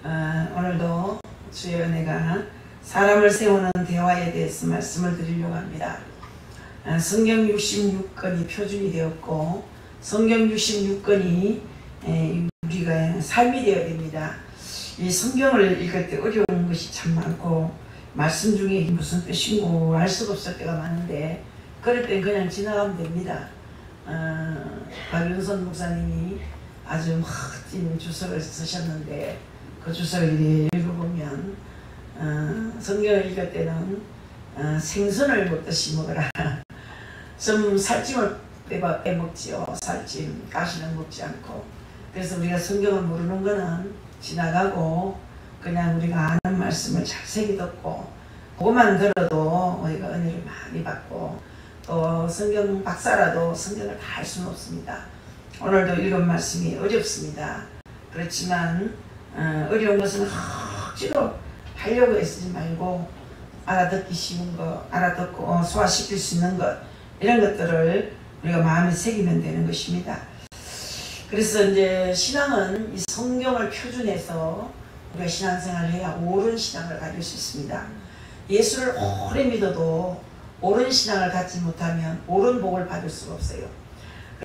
오늘도 주의 은혜가 사람을 세우는 대화에 대해서 말씀을 드리려고 합니다. 성경 66권이 표준이 되었고 성경 66권이 우리가 삶이 되어야 됩니다. 이 성경을 읽을 때 어려운 것이 참 많고 말씀 중에 이게 무슨 뜻인고 알 수가 없을 때가 많은데 그럴 땐 그냥 지나가면 됩니다. 박윤선 목사님이 아주 멋진 주석을 쓰셨는데 그 주석을 읽어보면 성경을 읽을 때는 생선을 먹듯이 먹어라. 좀 살찜을 빼먹지요. 살찜, 가시는 먹지 않고. 그래서 우리가 성경을 모르는 거는 지나가고 그냥 우리가 아는 말씀을 잘 새겨 듣고 그것만 들어도 우리가 은혜를 많이 받고 또 성경 박사라도 성경을 다 할 수는 없습니다. 오늘도 읽은 말씀이 어렵습니다. 그렇지만 어려운 것은 억지로 하려고 애쓰지 말고 알아듣기 쉬운 거, 알아듣고 소화시킬 수 있는 것 이런 것들을 우리가 마음에 새기면 되는 것입니다. 그래서 이제 신앙은 이 성경을 표준해서 우리가 신앙생활을 해야 옳은 신앙을 가질 수 있습니다. 예수를 오래 믿어도 옳은 신앙을 갖지 못하면 옳은 복을 받을 수가 없어요.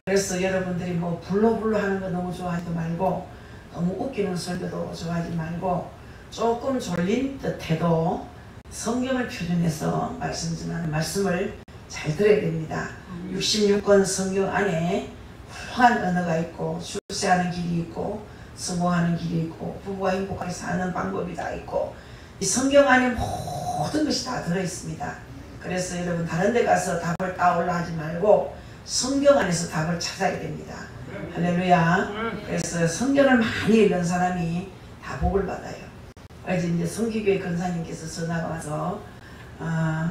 그래서 여러분들이 뭐 불러불러 하는 거 너무 좋아하지 말고 너무 웃기는 설교도 좋아하지 말고 조금 졸린 듯해도 성경을 표준해서 말씀 전하는 말씀을 잘 들어야 됩니다. 66권 성경 안에 훌륭한 언어가 있고 출세하는 길이 있고 성공하는 길이 있고 부부가 행복하게 사는 방법이 다 있고 이 성경 안에 모든 것이 다 들어있습니다. 그래서 여러분 다른 데 가서 답을 따오려 하지 말고 성경 안에서 답을 찾아야 됩니다. 할렐루야. 그래서 성경을 많이 읽는 사람이 다 복을 받아요. 그래서 이제 성기교회 권사님께서 전화가 와서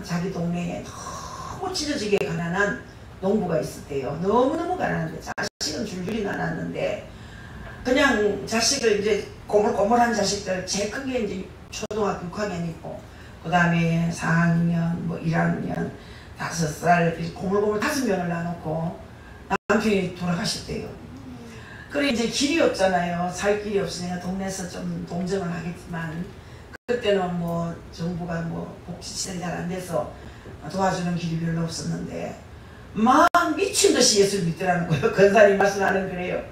자기 동네에 너무 찢어지게 가난한 농부가 있었대요. 너무너무 가난한데 자식은 줄줄이 나눴는데 그냥 자식을 이제 꼬물꼬물한 자식들 제일 큰 게 이제 초등학교 6학년 있고 그 다음에 4학년 뭐 1학년 5살 고물고물 5명을 나눴고 남편이 돌아가셨대요. 그래 이제 길이 없잖아요. 살 길이 없으니까 동네에서 좀 동정을 하겠지만 그때는 뭐 정부가 뭐 복지시설이 잘 안 돼서 도와주는 길이 별로 없었는데 막 미친듯이 예수를 믿더라는 거예요. 권사님 말씀하는 그래요.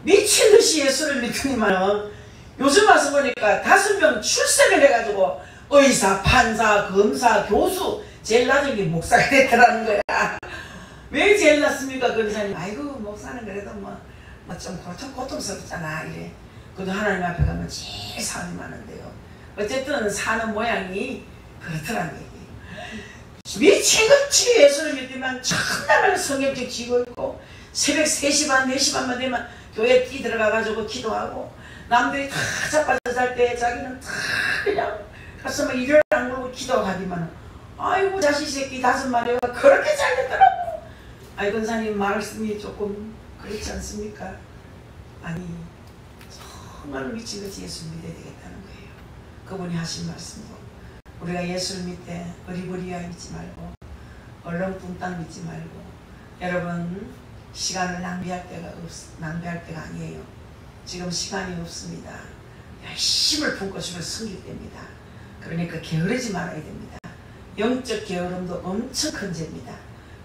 미친듯이 예수를 믿더니만 요즘 와서 보니까 5명 출세를 해가지고 의사, 판사, 검사, 교수 제일 낮은 게 목사가 됐더라는 거야. 왜 제일 낮습니까? 권사님 아이고 목사는 그래도 뭐 좀 고통스럽잖아 이래. 그래도 하나님 앞에 가면 제일 사람이 많은데요. 어쨌든 사는 모양이 그렇더란 얘기예요. 미친같이 예수를 믿지만 첫날을 성경책 쥐고 있고 새벽 3시 반, 4시 반만 되면 교회 뛰 들어가가지고 기도하고 남들이 다 자빠져 잘 때 자기는 다 그냥 가서 막 일을 안 걸고 기도하기만 아이고 자식 새끼 5마리가 그렇게 잘 됐더라고. 아이 권사님 말씀이 조금 그렇지 않습니까? 아니 정말 미친같이 예수를 믿어야 되겠다는 거예요. 그분이 하신 말씀도 우리가 예수를 믿되 어리버리야 믿지 말고 얼렁뚱땅 믿지 말고 여러분 시간을 낭비할 때가 아니에요. 지금 시간이 없습니다. 열심을 품고 주를 섬길 때입니다. 그러니까 게으르지 말아야 됩니다. 영적 게으름도 엄청 큰 죄입니다.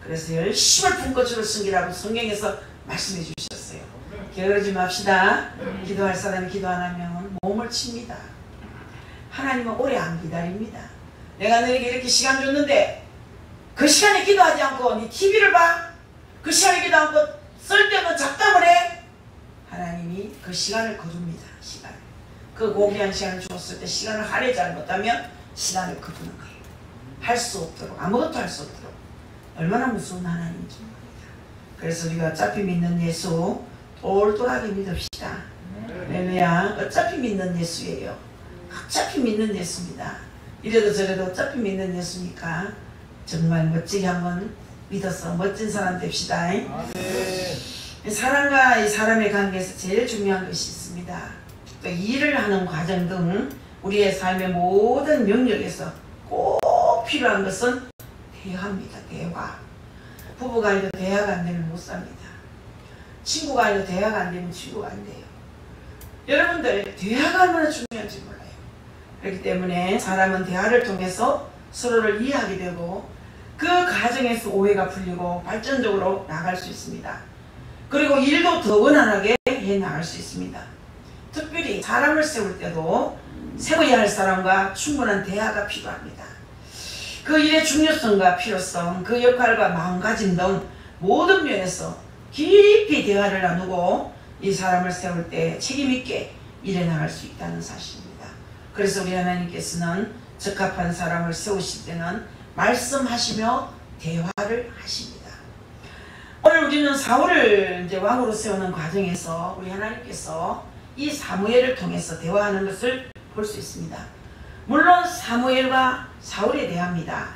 그래서 열심을 품고 주를 섬기라고 성경에서 말씀해 주셨어요. 게으르지 맙시다. 기도할 사람이 기도 안 하면 몸을 칩니다. 하나님은 오래 안 기다립니다. 내가 너에게 이렇게 시간 줬는데 그 시간에 기도하지 않고 네 TV를 봐. 그 시간에 기도 않고 쓸데없는 잡담을 해. 하나님이 그 시간을 거둡니다. 시간을. 그 고귀한 시간을 주었을 때 시간을 할애 잘못하면 시간을 거두는 거예요. 할 수 없도록 아무것도 할 수 없도록 얼마나 무서운 하나님인지 모릅니다. 그래서 우리가 어차피 믿는 예수 똘똘하게 믿읍시다. 할렐루야. 어차피 믿는 예수예요. 어차피 믿는 예수입니다. 이래도 저래도 어차피 믿는 예수니까 정말 멋지게 한번 믿어서 멋진 사람 됩시다. 사람과 이 사람의 관계에서 제일 중요한 것이 있습니다. 또 일을 하는 과정 등 우리의 삶의 모든 영역에서 꼭 필요한 것은 대화입니다. 대화. 부부가 아니도 대화가 안 되면 못 삽니다. 친구가 아니도 대화가 안 되면 친구가 안 돼요. 여러분들 대화가 얼마나 중요한지 몰라요. 그렇기 때문에 사람은 대화를 통해서 서로를 이해하게 되고 그 과정에서 오해가 풀리고 발전적으로 나갈 수 있습니다. 그리고 일도 더 원활하게 해 나갈 수 있습니다. 특별히 사람을 세울 때도 세워야 할 사람과 충분한 대화가 필요합니다. 그 일의 중요성과 필요성, 그 역할과 마음가짐 등 모든 면에서 깊이 대화를 나누고 이 사람을 세울 때 책임있게 일해 나갈 수 있다는 사실입니다. 그래서 우리 하나님께서는 적합한 사람을 세우실 때는 말씀하시며 대화를 하십니다. 오늘 우리는 사울을 이제 왕으로 세우는 과정에서 우리 하나님께서 이 사무엘을 통해서 대화하는 것을 볼 수 있습니다. 물론 사무엘과 사울의 대화입니다.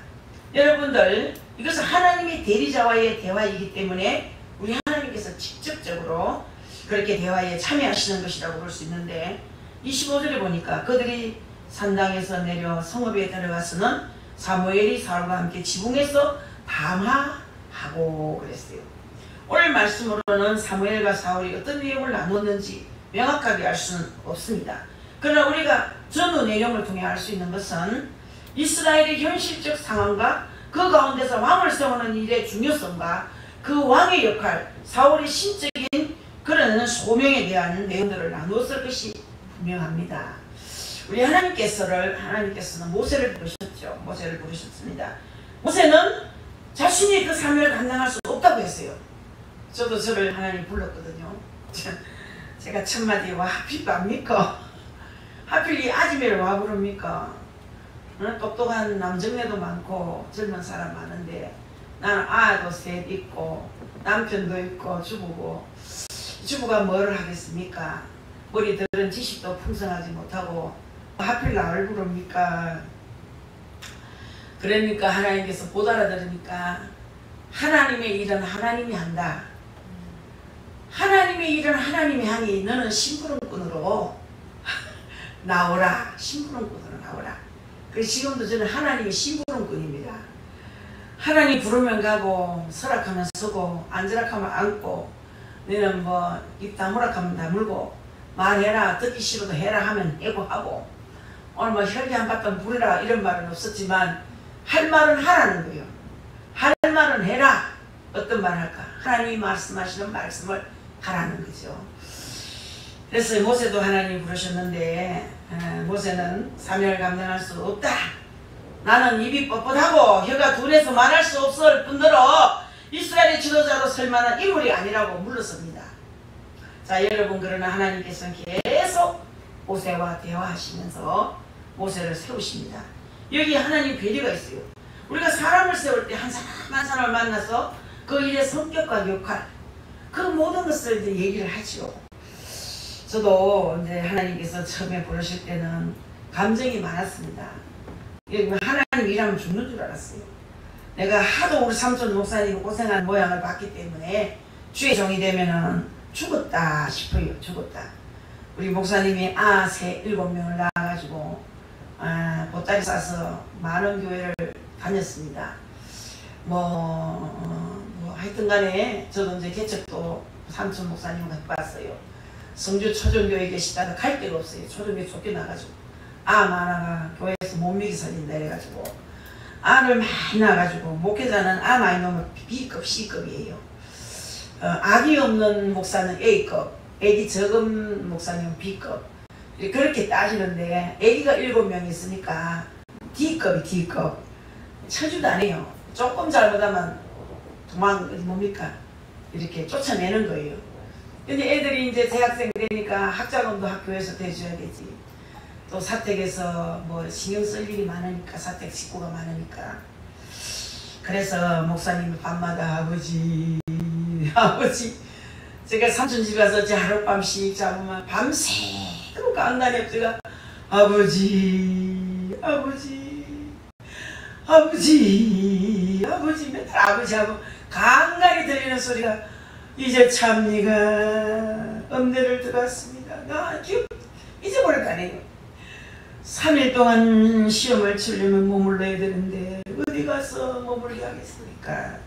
여러분들 이것은 하나님의 대리자와의 대화이기 때문에 우리 하나님께서 직접적으로 그렇게 대화에 참여하시는 것이라고 볼 수 있는데 25절에 보니까 그들이 산당에서 내려 성읍에 들어가서는 사무엘이 사울과 함께 지붕에서 담화하고 그랬어요. 오늘 말씀으로는 사무엘과 사울이 어떤 내용을 나눴는지 명확하게 알 수는 없습니다. 그러나 우리가 전후 내용을 통해 알 수 있는 것은 이스라엘의 현실적 상황과 그 가운데서 왕을 세우는 일의 중요성과 그 왕의 역할, 사울의 신적인 그런 소명에 대한 내용들을 나누었을 것이 분명합니다. 우리 하나님께서는 모세를 부르셨죠. 모세를 부르셨습니다. 모세는 자신이 그 사명을 감당할 수 없다고 했어요. 저도 저를 하나님 불렀거든요. 제가 첫마디 와 하필 뭡니까? 하필 이 아지매를 와 부릅니까? 똑똑한 남정네도 많고 젊은 사람 많은데 나는 아도 셋 있고 남편도 있고 주부가 뭘 하겠습니까? 머리들은 지식도 풍성하지 못하고 하필 나를 부릅니까? 그러니까 하나님께서 못 알아들으니까 하나님의 일은 하나님이 한다. 하나님의 일은 하나님이 하니 너는 심부름꾼으로 나오라. 심부름꾼으로 나오라. 그래서 지금도 저는 하나님의 심부름꾼입니다. 하나님 부르면 가고 서락하면 서고 앉으락하면 앉고 너는 뭐 입 다무락하면 다물고 말해라 듣기 싫어도 해라 하면 해고하고 오늘 뭐 혈기 한 바탕 부르라 이런 말은 없었지만 할 말은 하라는 거예요. 할 말은 해라. 어떤 말 할까? 하나님이 말씀하시는 말씀을 하라는 거죠. 그래서 모세도 하나님 부르셨는데 모세는 사명을 감당할 수 없다. 나는 입이 뻣뻣하고 혀가 둔해서 말할 수 없을 뿐더러 이스라엘의 지도자로 설 만한 인물이 아니라고 물러섭니다. 자 여러분 그러나 하나님께서는 계속 모세와 대화하시면서 모세를 세우십니다. 여기 하나님 배려가 있어요. 우리가 사람을 세울 때 한 사람 한 사람을 만나서 그 일의 성격과 역할 그 모든 것을 이제 얘기를 하죠. 저도 이제 하나님께서 처음에 부르실 때는 감정이 많았습니다. 하나님 일하면 죽는 줄 알았어요. 내가 하도 우리 삼촌 목사님 고생한 모양을 봤기 때문에 주의 종이 되면은 죽었다 싶어요. 죽었다. 우리 목사님이 7명을 낳아가지고 보따리 싸서 많은 교회를 다녔습니다. 하여튼 간에 저도 이제 개척도 삼촌 목사님을 봤어요. 성주 초정교회 계시다가 갈 데가 없어요. 초정교회 쫓겨나가지고 많아가 교회에서 못 먹이 살린다 이래가지고 를 많이 낳아가지고 목회자는 많이 넣으면 B급, C급이에요. 악이 없는 목사는 A급, 애기 적은 목사님은 B급. 그렇게 따지는데 애기가 7명 있으니까 D급이 D급. 쳐주도 안 해요. 조금 잘못하면 뭡니까? 이렇게 쫓아내는 거예요. 근데 애들이 이제 대학생 되니까 학자금도 학교에서 대줘야 되지. 또 사택에서 뭐 신경 쓸 일이 많으니까 사택 식구가 많으니까. 그래서 목사님이 밤마다 아버지 제가 삼촌 집에 가서 제 하룻밤씩 잡으면 밤새도록 간간히 없지가 아버지 맨날 아버지하고 간간히 들리는 소리가 이제 참 네가 엄내를 들었습니다. 나 잊어버릴 거 아니에요. 3일 동안 시험을 치려면 머물러야 되는데 어디 가서 머물게 하겠습니까?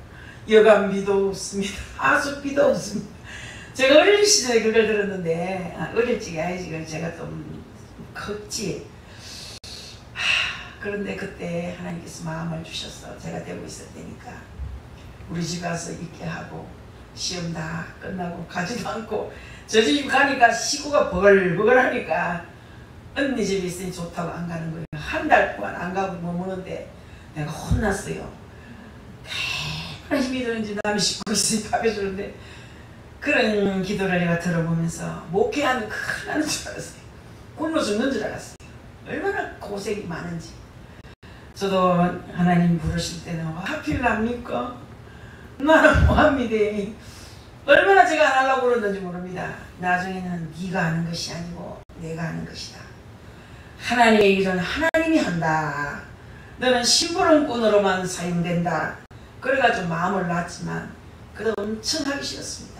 여간비도 없습니다. 하숙비도 없습니다. 제가 어릴 시절에 그걸 들었는데, 어릴 적이 아니지, 제가 좀 컸지. 그런데 그때 하나님께서 마음을 주셨어. 제가 되고 있을 때니까 우리 집 가서 있게 하고, 시험 다 끝나고 가지도 않고 저 집 가니까 식구가 버글버글하니까 언니 집에 있으니 좋다고 안 가는 거예요. 한 달 동안 안 가고 머무는데 내가 혼났어요. 얼마나 힘이 드는지 남이 씻고 있으니 밥 해주는데, 그런 기도를 내가 들어보면서 목회하는 큰일 나는 줄 알았어요. 굶어 죽는 줄 알았어요. 얼마나 고생이 많은지. 저도 하나님 부르실 때는 하필 납니까? 나는 뭐합니다. 얼마나 제가 안 하려고 그러는지 모릅니다. 나중에는 네가 하는 것이 아니고 내가 하는 것이다. 하나님의 일은 하나님이 한다. 너는 심부름꾼으로만 사용된다. 그래가지고 마음을 놨지만 그래도 엄청 하기 싫었습니다.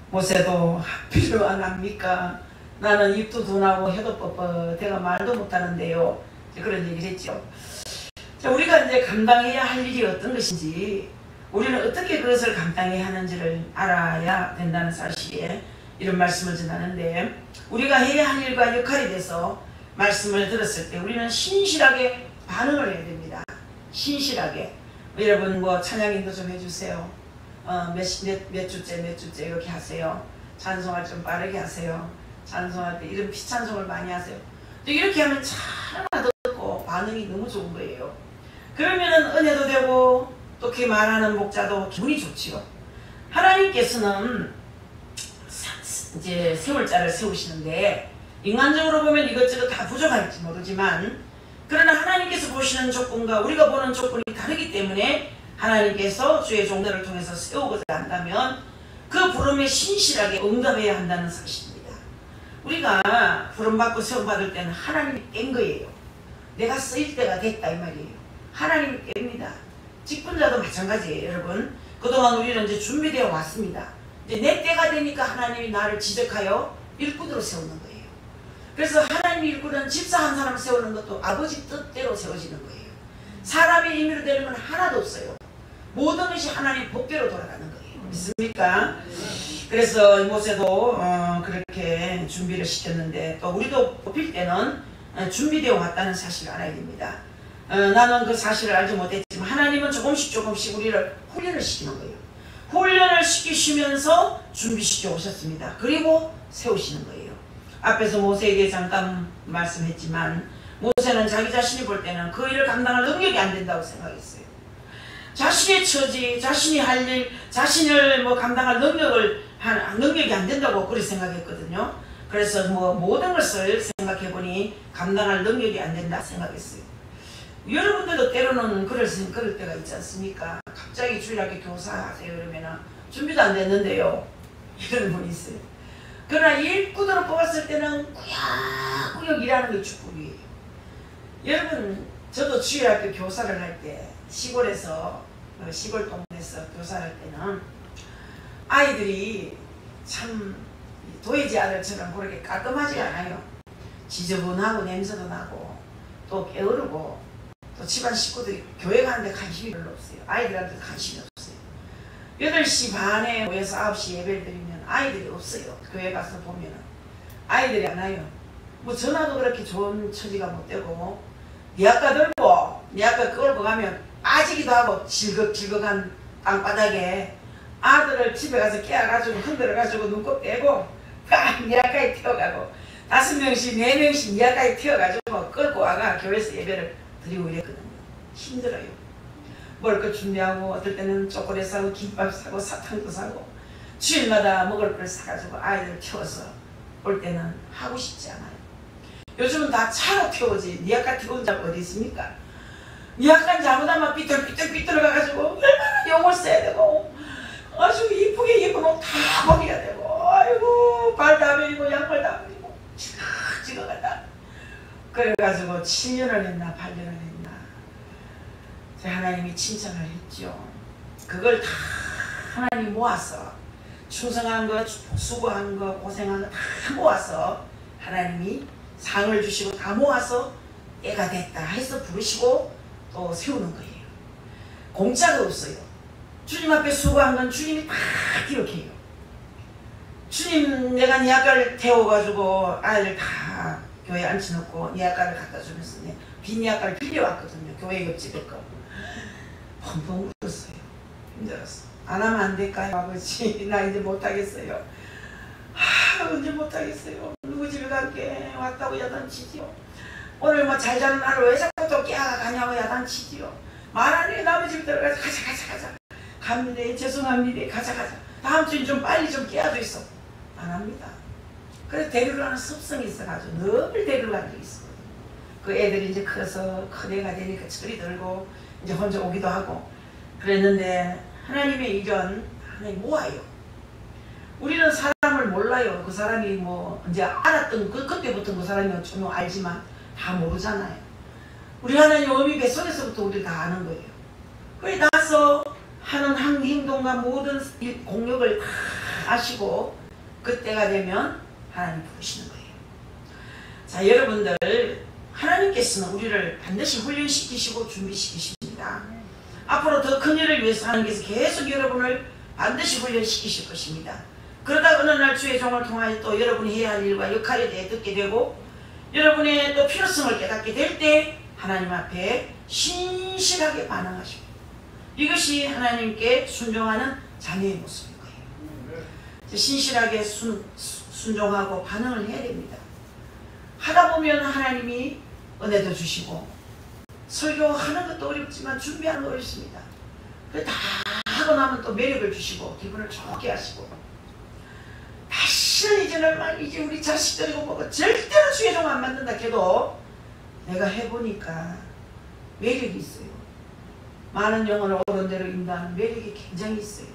모세도 하필로 안 합니까? 나는 입도 둔하고 혀도 뻣뻣해가 말도 못하는데요. 그런 얘기를 했죠. 자, 우리가 이제 감당해야 할 일이 어떤 것인지, 우리는 어떻게 그것을 감당해야 하는지를 알아야 된다는 사실에 이런 말씀을 전하는데, 우리가 해야 할 일과 역할이 돼서 말씀을 들었을 때 우리는 신실하게 반응을 해야 됩니다. 신실하게. 여러분 뭐 찬양인도 좀 해주세요. 몇 주째 이렇게 하세요. 찬송할 좀 빠르게 하세요. 찬송할 때 이런 피찬송을 많이 하세요. 이렇게 하면 잘 알아듣고 반응이 너무 좋은 거예요. 그러면은 은혜도 되고 또 그 말하는 목자도 기분이 좋지요. 하나님께서는 이제 세울 자를 세우시는데, 인간적으로 보면 이것저것 다 부족할지 모르지만, 그러나 하나님께서 보시는 조건과 우리가 보는 조건이 다르기 때문에 하나님께서 주의 종들을 통해서 세우고자 한다면 그 부름에 신실하게 응답해야 한다는 사실입니다. 우리가 부름받고 세움받을 때는 하나님이 깬 거예요. 내가 쓰일 때가 됐다 이 말이에요. 하나님이 깹니다. 직분자도 마찬가지예요. 여러분, 그동안 우리는 이제 준비되어 왔습니다. 이제 내 때가 되니까 하나님이 나를 지적하여 일꾼으로 세우는 거예요. 그래서 하나님 일꾼은 집사 한 사람 세우는 것도 아버지 뜻대로 세워지는 거예요. 사람의 임의로 되는 건 하나도 없어요. 모든 것이 하나님 법대로 돌아가는 거예요. 믿습니까? 그래서 모세도 그렇게 준비를 시켰는데, 또 우리도 뽑힐 때는 준비되어 왔다는 사실을 알아야 됩니다. 나는 그 사실을 알지 못했지만 하나님은 조금씩 우리를 훈련을 시키는 거예요. 훈련을 시키시면서 준비시켜 오셨습니다. 그리고 세우시는 거예요. 앞에서 모세에게 잠깐 말씀했지만, 모세는 자기 자신이 볼 때는 그 일을 감당할 능력이 안 된다고 생각했어요. 자신의 처지, 자신이 할 일, 자신을 감당할 능력이 안 된다고 그렇게 생각했거든요. 그래서 모든 것을 생각해보니 감당할 능력이 안 된다 생각했어요. 여러분들도 때로는 그럴 때가 있지 않습니까? 갑자기 주일학교 교사하세요 그러면 준비도 안 됐는데요, 이런 분이 있어요. 그러나 일꾼으로 뽑았을 때는 꾸역꾸역 일하는 게 축복이에요. 여러분, 저도 주일학교 교사를 할 때 시골에서, 시골 동네에서 교사를 할 때는 아이들이 참 도예지 아들처럼 그렇게 깔끔하지 않아요. 지저분하고 냄새도 나고 또 게으르고, 또 집안 식구들이 교회 가는데 관심이 별로 없어요. 아이들한테 관심이 없어요. 8시 반에 모여서 9시 예배를 드리면 아이들이 없어요. 교회 가서 보면 아이들이 안 와요. 전화도 그렇게 좋은 처지가 못 되고, 니 아까 들고 니 아까 끌고 가면 빠지기도 하고, 질걱질걱한 땅바닥에 아들을 집에 가서 깨워가지고 흔들어가지고 눈곱 떼고 니 아까에 튀어가고, 5명씩 4명씩 니 아까에 튀어가지고 끌고 와가 교회에서 예배를 드리고 이랬거든요. 힘들어요. 먹을 거 준비하고, 어떨 때는 초콜릿 사고 김밥 사고 사탕도 사고 주일마다 먹을 걸 사가지고 아이들을 태워서 올 때는 하고 싶지 않아요. 요즘은 다 차로 태우지 니 아까 태운 자가 어디 있습니까? 니 아까 잘못하면 삐뚤삐뚤 가가지고 얼마나 용을 써야 되고, 아주 이쁘게 입은 옷 다 버려야 되고, 아이고 발 다 버리고 양말 다 버리고 지각지각하다. 그래가지고 7년을 했나 8년을 했나 하나님이 칭찬을 했죠. 그걸 다 하나님 모아서, 충성한 것, 수고한 것, 고생한 것 다 모아서 하나님이 상을 주시고 다 모아서 애가 됐다 해서 부르시고 또 세우는 거예요. 공짜가 없어요. 주님 앞에 수고한 건 주님이 다 기록해요. 주님, 내가 네 아까를 태워가지고 아이를 다 교회에 앉혀놓고 네 아까를 갖다 주면서 빈 아까를 빌려왔거든요. 교회 옆집에 거. 펑펑 울었어요. 힘들었어. 안 하면 안 될까요, 아버지? 나 이제 못하겠어요. 언제 못하겠어요. 누구 집에 갈게 왔다고 야단치지요. 오늘 뭐 잘 자는 날을 왜 자꾸 또 깨어가냐고 야단치지요. 말하니 남의 집에 들어가서 가자. 갑니다. 죄송합니다. 가자. 다음 주엔 좀 빨리 좀 깨어져 있어. 안 합니다. 그래서 데리러 가는 습성이 있어가지고 늘 데리러 가는 게 있어요. 그 애들이 이제 커서 큰 애가 되니까 철이 들고 이제 혼자 오기도 하고 그랬는데 하나님의 일은 하나님 모아요. 우리는 사람을 몰라요. 그 사람이 뭐 이제 알았던 그때부터 그 사람이 전혀 알지만 다 모르잖아요. 우리 하나님 어미 뱃속에서부터 우리 다 아는 거예요. 그래 나서 하는 한 행동과 모든 공력을 다 아시고 그때가 되면 하나님 부르시는 거예요. 자, 여러분들 하나님께서는 우리를 반드시 훈련시키시고 준비시키십니다. 앞으로 더 큰 일을 위해서 하나님께서 계속 여러분을 반드시 훈련시키실 것입니다. 그러다 어느 날 주의 종을 통하여 또 여러분이 해야 할 일과 역할에 대해 듣게 되고 여러분의 또 필요성을 깨닫게 될 때 하나님 앞에 신실하게 반응하시고 이것이 하나님께 순종하는 자녀의 모습인 거예요. 신실하게 순종하고 반응을 해야 됩니다. 하다 보면 하나님이 은혜도 주시고 설교하는 것도 어렵지만 준비하는 거 어렵습니다. 다 하고 나면 또 매력을 주시고 기분을 좋게 하시고 다시는 이제 우리 자식들이고 뭐고 절대로 주의 종 안 만든다 해도 내가 해보니까 매력이 있어요. 많은 영혼을 옳은 대로 인도하는 매력이 굉장히 있어요.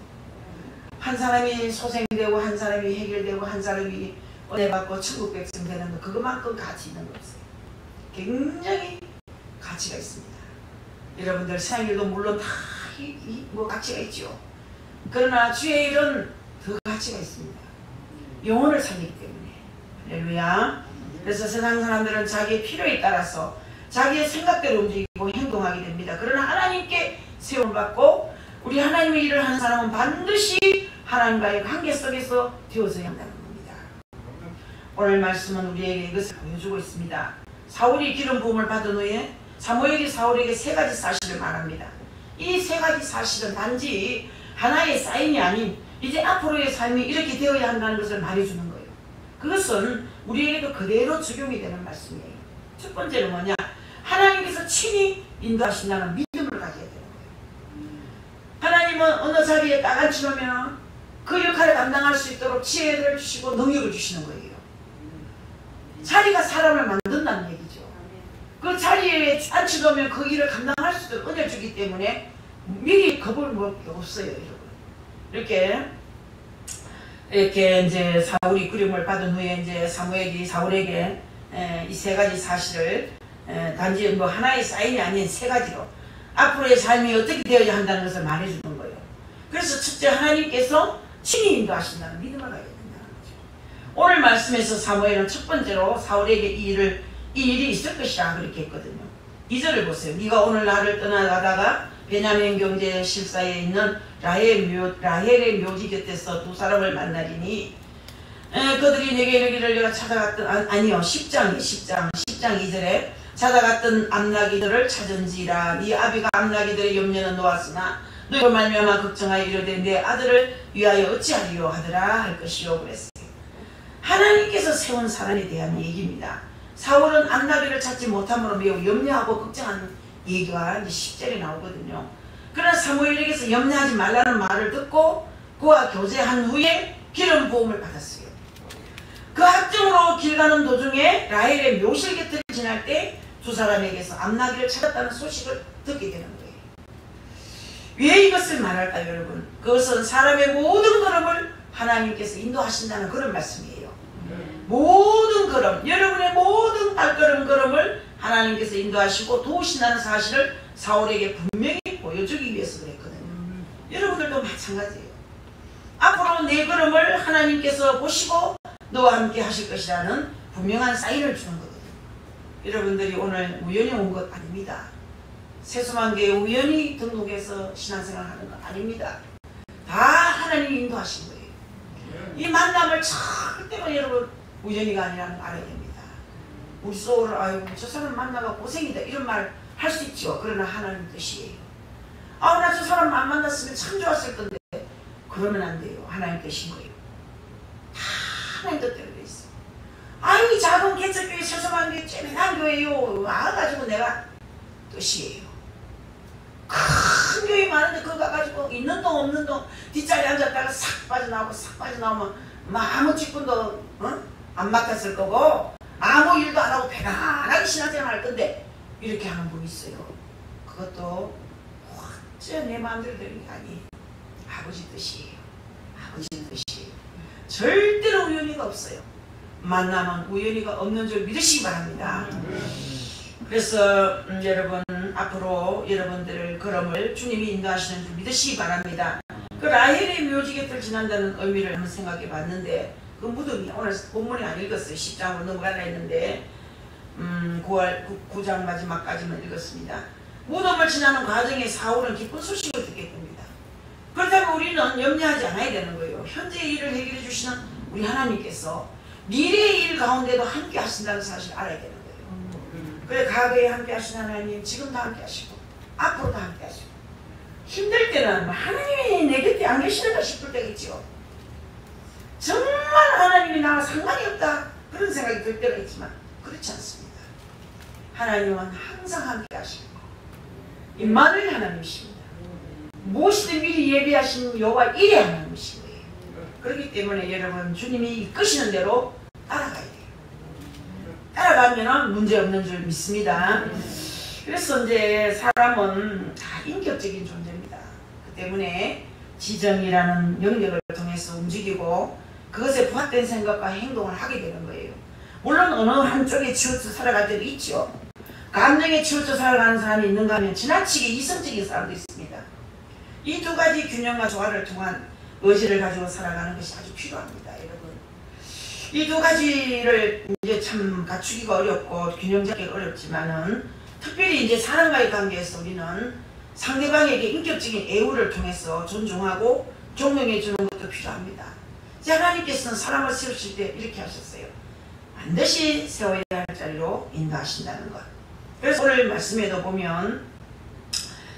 한 사람이 소생되고 한 사람이 해결되고 한 사람이 은혜받고 천국 백성 되는 거 그것만큼 가치 있는 거 없어요. 굉장히 가치가 있습니다. 여러분들 세상일도 물론 다 뭐 가치가 있죠. 그러나 주의 일은 더 가치가 있습니다. 영혼을 살리기 때문에. 할렐루야. 그래서 세상 사람들은 자기의 필요에 따라서 자기의 생각대로 움직이고 행동하게 됩니다. 그러나 하나님께 세움을 받고 우리 하나님의 일을 하는 사람은 반드시 하나님과의 관계 속에서 되어져야 한다는 겁니다. 오늘 말씀은 우리에게 이것을 보여주고 있습니다. 사울이 기름 부음을 받은 후에 사무엘이 사울에게 세 가지 사실을 말합니다. 이 세 가지 사실은 단지 하나의 사인이 아닌 이제 앞으로의 삶이 이렇게 되어야 한다는 것을 말해주는 거예요. 그것은 우리에게도 그대로 적용이 되는 말씀이에요. 첫 번째는 뭐냐? 하나님께서 친히 인도하신다는 믿음을 가져야 되는 거예요. 하나님은 어느 자리에 딱 앉혀놓으면 그 역할을 감당할 수 있도록 지혜를 주시고 능력을 주시는 거예요. 자리가 사람을 만든다는 얘기죠. 그 자리에 앉혀놓으면 그 일을 감당할 수 있도록 은혜를 주기 때문에 미리 겁을 먹을 게 없어요, 여러분. 이렇게 이제 사울이 기름을 받은 후에 이제 사무엘이 사울에게 이 세 가지 사실을 단지 뭐 하나의 사인이 아닌 세 가지로 앞으로의 삶이 어떻게 되어야 한다는 것을 말해주는 거예요. 그래서 첫째 하나님께서 친히 인도하신다는 믿음을 가져야 된다는 거죠. 오늘 말씀에서 사무엘은 첫 번째로 사울에게 이 일이 있을 것이라 그렇게 했거든요. 2절을 보세요. 네가 오늘 나를 떠나가다가 베냐민 경제 실사에 있는 라헬의 묘지 곁에서 두 사람을 만나리니 그들이 내게 이르기를 내가 찾아갔던 10장 2절에 찾아갔던 암나기들을 찾은지라 네 아비가 암나기들의 염려는 놓았으나 너희로 말미암아 걱정하여 이르되 내 아들을 위하여 어찌하리요 하더라 할 것이요 그랬어요. 하나님께서 세운 사람에 대한 얘기입니다. 사울은 암나기를 찾지 못함으로 매우 염려하고 걱정하는 얘기가 이제 10절에 나오거든요. 그러나 사무엘에게서 염려하지 말라는 말을 듣고 그와 교제한 후에 기름 부음을 받았어요. 그 학정으로 길 가는 도중에 라헬의 묘실 곁을 지날 때 두 사람에게서 암나기를 찾았다는 소식을 듣게 되는 거예요. 왜 이것을 말할까요, 여러분? 그것은 사람의 모든 걸음을 하나님께서 인도하신다는 그런 말씀이에요. 모든 걸음, 여러분의 모든 발걸음을 하나님께서 인도하시고 도우신다는 사실을 사울에게 분명히 보여주기 위해서 그랬거든요. 여러분들도 마찬가지예요. 앞으로 내 걸음을 하나님께서 보시고 너와 함께 하실 것이라는 분명한 사인을 주는 거거든요. 여러분들이 오늘 우연히 온 것 아닙니다. 세수만교에 우연히 등록해서 신앙생활 하는 건 아닙니다. 다 하나님이 인도하신 거예요. 이 만남을 절대로 여러분 우연히가 아니라는 걸 알아야 됩니다. 우리 속으로 아이고 저 사람 만나가 고생이다 이런 말 할 수 있죠. 그러나 하나님 뜻이에요. 아 나 저 사람 안 만났으면 참 좋았을 건데 그러면 안 돼요. 하나님 뜻인 거예요. 다 하나님 뜻대로 돼 있어요. 아유 이 작은 개척교회 서서만 교회 쬐맨한 교회요 와가지고 내가 뜻이에요. 큰 교회 많은데 그거 가가지고 있는 동 없는 동 뒷자리에 앉았다가 싹 빠져나오고 싹 빠져나오면 아무 직분도 안 맡았을 거고 아무 일도 안 하고 편안하게 신앙생활 할 건데 이렇게 하는 분이 있어요. 그것도 어째 내 마음대로 되는 게 아니에요. 아버지 뜻이에요. 아버지 뜻이에요. 절대로 우연히가 없어요. 만나면 우연히가 없는 줄 믿으시기 바랍니다. 그래서 여러분 앞으로 여러분들의 걸음을 주님이 인도하시는 줄 믿으시기 바랍니다. 그 라헬의 묘지 곁을 지난다는 의미를 한번 생각해 봤는데 그 무덤이 오늘 본문에 안 읽었어요. 10장으로 넘어가려 했는데 9장 마지막까지만 읽었습니다. 무덤을 지나는 과정에 사울은 기쁜 소식을 듣게 됩니다. 그렇다면 우리는 염려하지 않아야 되는 거예요. 현재의 일을 해결해 주시는 우리 하나님께서 미래의 일 가운데도 함께 하신다는 사실을 알아야 되는 거예요. 그래 과거에 함께 하신 하나님 지금도 함께 하시고 앞으로도 함께 하시고 힘들 때는 하나님이 내 곁에 안 계시는가 싶을 때가 있죠. 정말 하나님이 나와 상관이 없다 그런 생각이 들 때가 있지만 그렇지 않습니다. 하나님은 항상 함께 하시고 임마누엘 하나님이십니다. 무엇이든 미리 예비하신 여호와 일의 하나님이신 거예요. 그렇기 때문에 여러분 주님이 이끄시는 대로 따라가야 돼요. 따라가면 문제없는 줄 믿습니다. 그래서 이제 사람은 다 인격적인 존재입니다. 그 때문에 지정이라는 영역을 통해서 움직이고 그것에 부합된 생각과 행동을 하게 되는 거예요. 물론 어느 한쪽에 치우쳐 살아갈 때도 있죠. 감정에 치우쳐 살아가는 사람이 있는가 하면 지나치게 이성적인 사람도 있습니다. 이 두 가지 균형과 조화를 통한 의지를 가지고 살아가는 것이 아주 필요합니다. 여러분 이 두 가지를 이제 참 갖추기가 어렵고 균형 잡기가 어렵지만은 특별히 이제 사람과의 관계에서 우리는 상대방에게 인격적인 애우를 통해서 존중하고 존경해 주는 것도 필요합니다. 하나님께서는 사람을 세우실 때 이렇게 하셨어요. 반드시 세워야 할 자리로 인도하신다는 것. 그래서 오늘 말씀에도 보면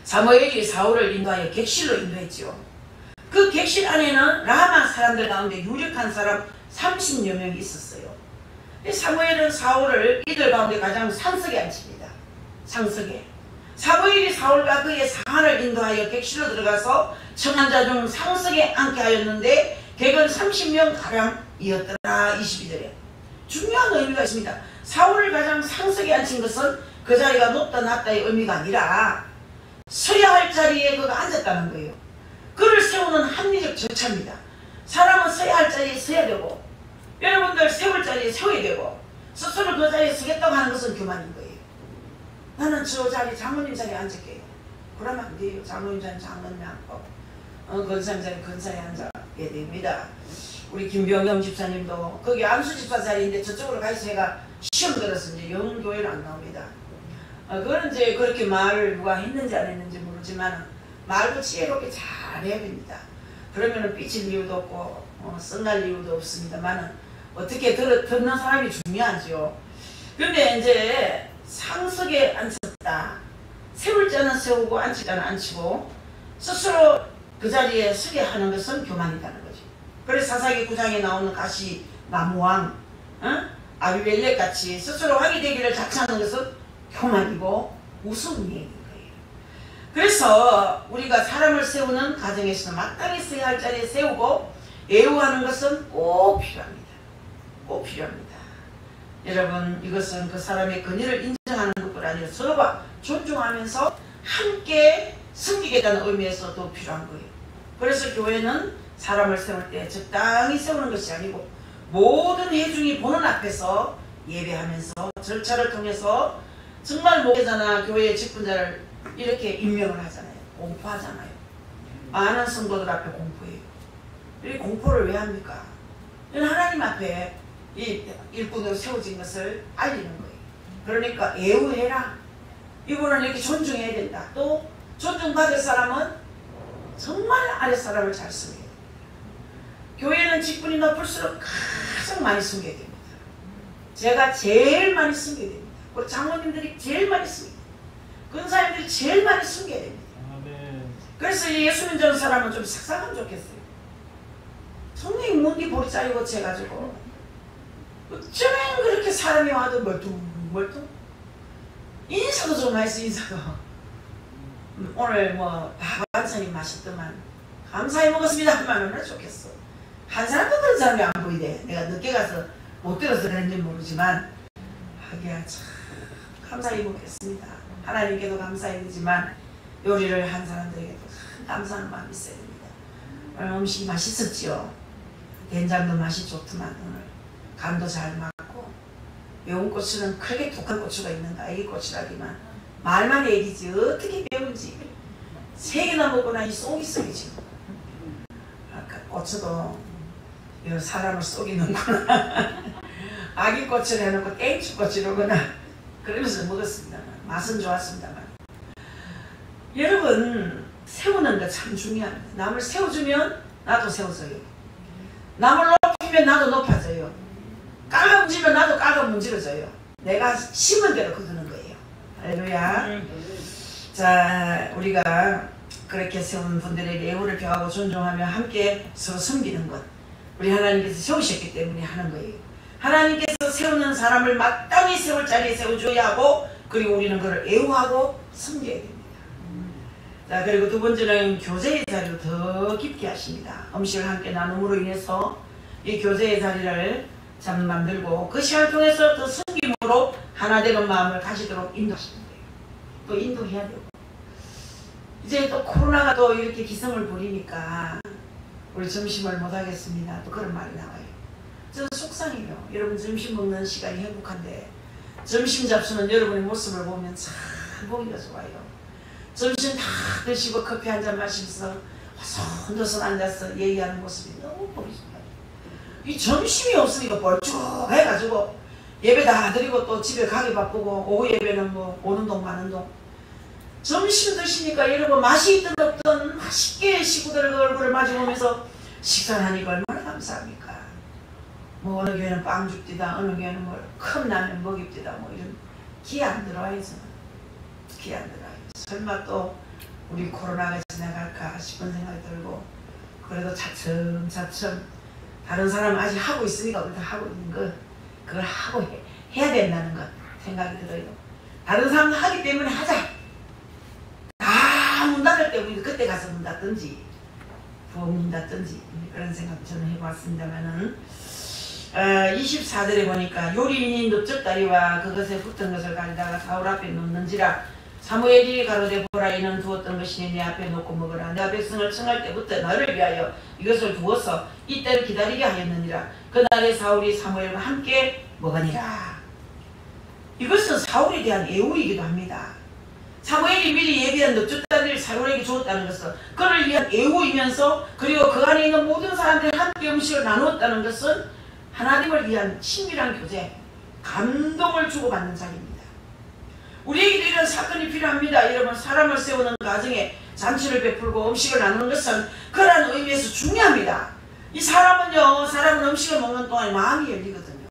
사무엘이 사울을 인도하여 객실로 인도했죠. 그 객실 안에는 라마 사람들 가운데 유력한 사람 30여 명이 있었어요. 사무엘은 사울을 이들 가운데 가장 상석에 앉힙니다. 상석에. 사무엘이 사울과 그의 사환을 인도하여 객실로 들어가서 청한 자 중 상석에 앉게 하였는데 객은 30명 가량이었더라. 22절에 중요한 의미가 있습니다. 사울을 가장 상석에 앉힌 것은 그 자리가 높다 낮다의 의미가 아니라 서야 할 자리에 그가 앉았다는 거예요. 그를 세우는 합리적 절차입니다. 사람은 서야 할 자리에 서야 되고 여러분들 세울 자리에 세워야 되고 스스로 그 자리에 서겠다고 하는 것은 교만인 거예요. 나는 저 자리 장로님 자리에 앉을게요. 그러면 안 돼요. 장로님 자리에 장로님이 앉고 권사님 자리에 권사에 앉아야 됩니다. 우리 김병영 집사님도 거기 안수 집사 자리인데 저쪽으로 가서 제가 시험 들어서 이제 영교회를 안 나옵니다. 그건 이제 그렇게 말을 누가 했는지 안 했는지 모르지만 말도 지혜롭게 잘 해야 됩니다. 그러면은 삐칠 이유도 없고 썩날 이유도 없습니다만은 어떻게 듣는 사람이 중요하죠. 근데 이제 상석에 앉혔다. 세울 자는 세우고 앉힐 자는 앉히고 스스로 그 자리에 서게 하는 것은 교만이라는 거죠. 그래서 사사기 9장에 나오는 가시 나무왕 아비멜렉 같이 스스로 왕이 되기를 자처하는 것은 교만이고 우스운 얘기인 거예요. 그래서 우리가 사람을 세우는 가정에서는 마땅히 서야 할 자리에 세우고 애우하는 것은 꼭 필요합니다. 꼭 필요합니다. 여러분 이것은 그 사람의 권위를 인정하는 것뿐 아니라 서로가 존중하면서 함께 섬기겠다는 의미에서도 필요한 거예요. 그래서 교회는 사람을 세울 때 적당히 세우는 것이 아니고 모든 회중이 보는 앞에서 예배하면서 절차를 통해서 정말 목회자나 교회의 직분자를 이렇게 임명을 하잖아요. 공포하잖아요. 많은 성도들 앞에 공포해요. 이 공포를 왜 합니까? 하나님 앞에 이 일꾼으로 세워진 것을 알리는 거예요. 그러니까 애우해라. 이분을 이렇게 존중해야 된다. 또 존중받을 사람은 정말 아랫사람을 잘 쓰게 해요. 교회는 직분이 높을수록 가장 많이 숨겨야 됩니다. 제가 제일 많이 숨겨야 됩니다. 우리 장로님들이 제일 많이 숨겨야 됩니다. 근사님들이 제일 많이 숨겨야 됩니다. 그래서 예수 믿는 사람은 좀 삭삭하면 좋겠어요. 성령이 뭔디 볼이 짜리고 채가지고 어쩌면 그렇게 사람이 와도 멀뚱 인사도 좀 했어. 인사도 오늘 뭐 반찬이 맛있더만 감사히 먹었습니다 하면 얼마나 좋겠어. 한 사람도 그런 사람이 안 보이대. 내가 늦게 가서 못 들어서 그런지 모르지만 하기야 참 감사히 먹겠습니다. 하나님께도 감사해야 되지만 요리를 한 사람들에게도 감사하는 마음이 있어야 됩니다. 오늘 음식이 맛있었지요. 된장도 맛이 좋더만 오늘 간도 잘 맞고 매운 고추는 크게 독한 고추가 있는가. 애기 고추라기만 말만 얘기지 어떻게 매운지 3개나 먹고 나니 속이 썩이지. 아까 고추도 사람을 속이는구나. 아기 고추를 해놓고 땡초 고추로구나 그러면서 먹었습니다만 맛은 좋았습니다만. 여러분 세우는 거 참 중요합니다. 남을 세워주면 나도 세워져요. 남을 높이면 나도 높아져요. 깔아 문지면 나도 깔아 문지러져요. 내가 심은 대로 거두는 거예요. 할렐루야. 자, 우리가 그렇게 세운 분들에게 예우를 표하고 존중하며 함께 서로 섬기는 것, 우리 하나님께서 세우셨기 때문에 하는 거예요. 하나님께서 세우는 사람을 마땅히 세울 자리에 세워줘야 하고, 그리고 우리는 그를 애우하고 섬겨야 됩니다. 자, 그리고 두 번째는 교제의 자리로 더 깊게 하십니다. 음식을 함께 나눔으로 인해서 이 교제의 자리를 참 만들고 그 시간을 통해서 더 섬김으로 하나 되는 마음을 가지도록 인도하시는 거예요. 또 인도해야 되고. 이제 또 코로나가 또 이렇게 기승을 부리니까 우리 점심을 못 하겠습니다. 또 그런 말이 나와요. 저는 속상해요. 여러분 점심 먹는 시간이 행복한데 점심 잡수는 여러분의 모습을 보면 참 보기가 좋아요. 점심 다 드시고 커피 한 잔 마시면서 호손도손 앉아서 얘기하는 모습이 너무 보기 좋아요. 이 점심이 없으니까 벌쭉해가지고 예배 다 드리고 또 집에 가기 바쁘고 오후 예배는 뭐 오는 동 마는 동. 점심 드시니까 여러분 맛이 있든 없든 맛있게 식구들 얼굴을 마주보면서 식사를 하니까 얼마나 감사합니까. 뭐 어느 교회는 빵 줍디다, 어느 교회는 뭐 큰 라면 먹입디다, 뭐 이런 기회 안 들어와요. 저는 기회 안 들어와요. 설마 또 우리 코로나가 지나갈까 싶은 생각이 들고, 그래도 차츰차츰 다른 사람은 아직 하고 있으니까 우리도 하고 있는 거, 그걸 하고 해야 된다는 것 생각이 들어요. 다른 사람도 하기 때문에 하자. 다 문 닫을 때 우리 그때 가서 문 닫든지 부엌 문 닫든지 그런 생각 저는 해봤습니다만은 24절에 보니까 요리인이 넓적다리와 그것에 붙은 것을 가져다가 사울 앞에 놓는지라. 사무엘이 가로되 보라, 이는 두었던 것이니 내 앞에 놓고 먹으라. 내가 백성을 청할 때부터 너를 위하여 이것을 두어서 이때를 기다리게 하였느니라. 그날에 사울이 사무엘과 함께 먹으니라. 이것은 사울에 대한 예우이기도 합니다. 사무엘이 미리 예비한 넓적다리를 사울에게 주었다는 것은 그를 위한 예우이면서, 그리고 그 안에 있는 모든 사람들이 함께 음식을 나누었다는 것은 하나님을 위한 친밀한 교제, 감동을 주고받는 자리입니다. 우리에게도 이런 사건이 필요합니다. 여러분, 사람을 세우는 가정에 잔치를 베풀고 음식을 나누는 것은 그러한 의미에서 중요합니다. 이 사람은 음식을 먹는 동안 마음이 열리거든요.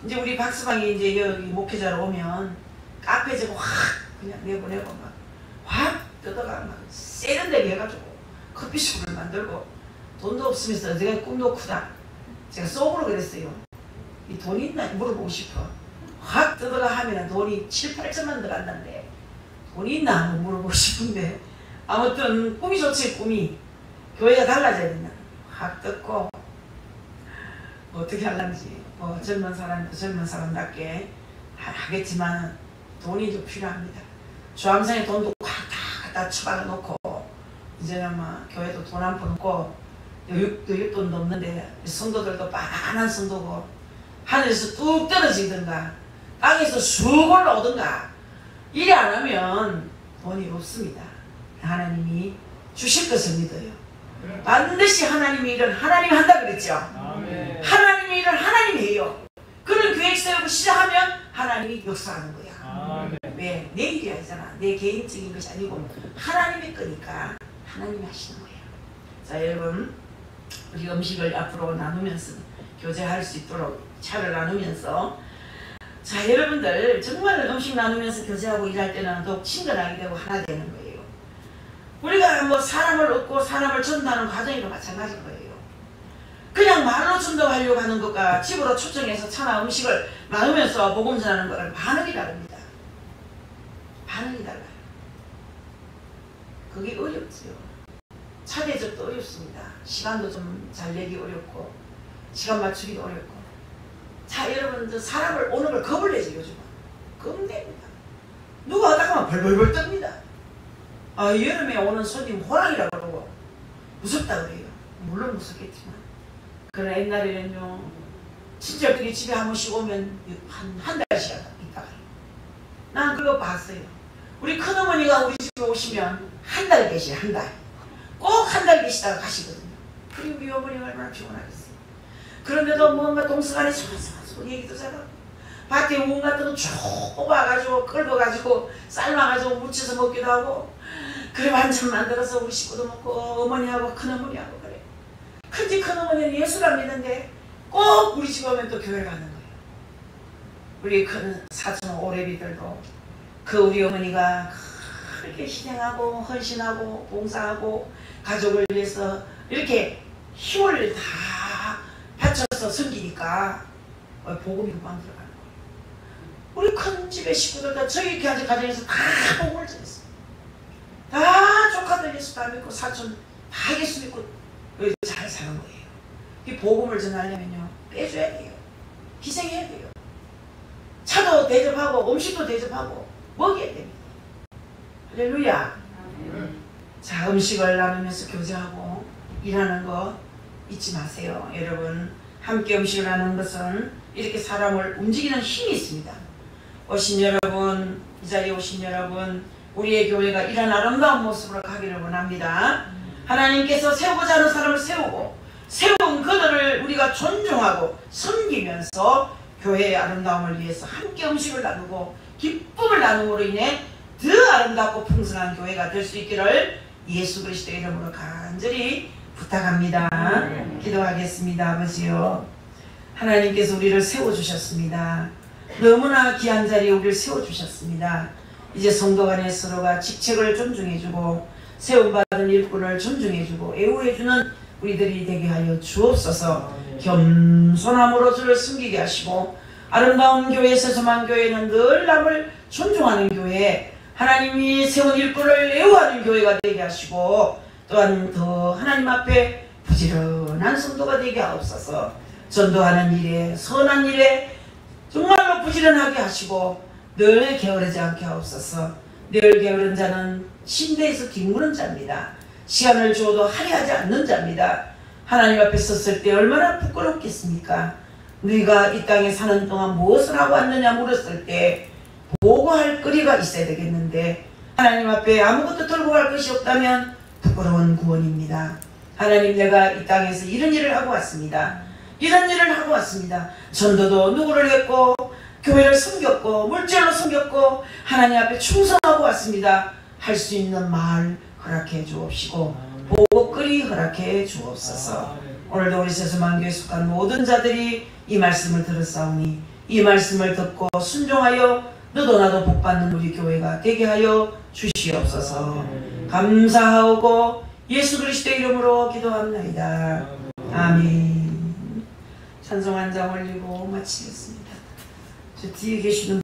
이제 우리 박스방이 이제 여기 목회자로 오면 카페에서 확 그냥 내보내고 막 확 뜯어가 막 세련되게 해가지고 커피숍을 만들고, 돈도 없으면서 내가 꿈도 크다. 제가 속으로 그랬어요. 이 돈이 있나 물어보고 싶어. 확 뜯어가 하면 돈이 7, 8천만 들어간다는데 돈이 있나 한번 물어보고 싶은데, 아무튼 꿈이 좋지. 꿈이 교회가 달라져야 된다. 확 뜯고 어떻게 하려는지 뭐 젊은 사람답게 하겠지만 돈이 좀 필요합니다. 주암산에 돈도 갖다 처박아 놓고, 이제는 막 교회도 돈 한 푼 없고 여윳돈도 없는데 성도들도 빤한 성도고 하늘에서 뚝 떨어지든가 땅에서 쑥 올라오든가 이래 안 하면 돈이 없습니다. 하나님이 주실 것을 믿어요. 반드시 하나님의 일은 하나님이 한다 그랬죠. 아멘. 하나님의 일은 하나님이 해요. 그런 계획 세우고 시작하면 하나님이 역사하는 거야. 아멘. 왜? 내 일이 아니잖아. 내 개인적인 것이 아니고 하나님의 거니까 하나님이 하시는 거예요. 자, 여러분, 우리 음식을 앞으로 나누면서 교제할 수 있도록 차를 나누면서, 자, 여러분들 정말 음식 나누면서 교제하고 일할 때는 더욱 친근하게 되고 하나 되는 거예요. 우리가 뭐 사람을 얻고 사람을 전도하는 과정이도 마찬가지일 거예요. 그냥 말로 전도하려고 하는 것과 집으로 초청해서 차나 음식을 나누면서 복음 전하는 거랑 반응이 다릅니다. 반응이 달라요. 그게 어렵지요. 차 대접도 어렵습니다. 시간도 좀 잘 내기 어렵고 시간 맞추기도 어렵고. 자, 여러분들 사람을 오는 걸 겁을 내죠. 요즘은 겁냅니다. 누가 하다 가면 벌벌벌 뜹니다. 아, 여름에 오는 손님 호랑이라고 그러고 무섭다 그래요. 물론 무섭겠지만, 그러나 옛날에는요 진짜 그게 집에 한 번씩 오면 한 달씩 있다가 난 그거 봤어요. 우리 큰어머니가 우리 집에 오시면 한 달 계시요. 한 달. 꼭 한 달 계시다가 가시거든요. 그리고 우리 어머니가 얼마나 피곤하겠어요. 그런데도 뭔가 동서간에 소소소 얘기도 잘하고 밭에 우엉 같은 거 쭉 뽑아가지고 끓여가지고 삶아가지고 무쳐서 먹기도 하고, 그래 반찬 만들어서 우리 식구도 먹고 어머니하고 큰어머니하고 그래. 큰집 큰어머니는 예수를 믿는데 꼭 우리 집 오면 또 교회 가는 거예요. 우리 큰 사촌 오래비들도 그 우리 어머니가 그렇게 희생하고 헌신하고 봉사하고 가족을 위해서 이렇게 힘을 다 바쳐서 섬기니까 복음이 금방 들어가는 거예요. 우리 큰 집의 식구들도 저희 가정에서 다 복음을 전했어요. 다 조카들 예수 다 믿고 사촌 다 예수 믿고 잘 사는 거예요. 이 복음을 전하려면요 빼줘야 돼요. 희생해야 돼요. 차도 대접하고 음식도 대접하고 먹여야 됩니다. 할렐루야. 자, 음식을 나누면서 교제하고 일하는 거 잊지 마세요. 여러분, 함께 음식을 나누는 것은 이렇게 사람을 움직이는 힘이 있습니다. 오신 여러분, 이 자리에 오신 여러분, 우리의 교회가 이런 아름다운 모습으로 가기를 원합니다. 하나님께서 세우고자 하는 사람을 세우고 세운 그들을 우리가 존중하고 섬기면서 교회의 아름다움을 위해서 함께 음식을 나누고 기쁨을 나눔으로 인해 더 아름답고 풍성한 교회가 될 수 있기를 예수 그리스도의 이름으로 간절히 부탁합니다. 기도하겠습니다. 아버지요, 하나님께서 우리를 세워주셨습니다. 너무나 귀한 자리에 우리를 세워주셨습니다. 이제 성도 간에 서로가 직책을 존중해주고 세움받은 일꾼을 존중해주고 애우해주는 우리들이 되게 하여 주옵소서. 겸손함으로 주를 섬기게 하시고 아름다운 교회 세소만 교회는 늘 남을 존중하는 교회, 하나님이 세운 일꾼을 애우하는 교회가 되게 하시고 또한 더 하나님 앞에 부지런한 성도가 되게 하옵소서. 전도하는 일에 선한 일에 정말로 부지런하게 하시고 늘 게으르지 않게 하옵소서. 늘 게으른 자는 침대에서 뒹구는 자입니다. 시간을 주어도 할애하지 않는 자입니다. 하나님 앞에 섰을 때 얼마나 부끄럽겠습니까? 너희가 이 땅에 사는 동안 무엇을 하고 왔느냐 물었을 때 보고할 거리가 있어야 되겠는데 하나님 앞에 아무것도 들고 갈 것이 없다면 부끄러운 구원입니다. 하나님, 내가 이 땅에서 이런 일을 하고 왔습니다. 이런 일을 하고 왔습니다. 전도도 누구를 했고 교회를 섬겼고 물질로 섬겼고 하나님 앞에 충성하고 왔습니다. 할 수 있는 말 허락해 주옵시고 보고거리 허락해 주옵소서. 오늘도 우리 세수만교에 속한 모든 자들이 이 말씀을 들었사오니 이 말씀을 듣고 순종하여 너도 나도 복받는 우리 교회가 되게 하여 주시옵소서. 감사하고 예수 그리스도의 이름으로 기도합나이다. 아멘. 찬송 한 장 올리고 마치겠습니다. 저 뒤에 계시는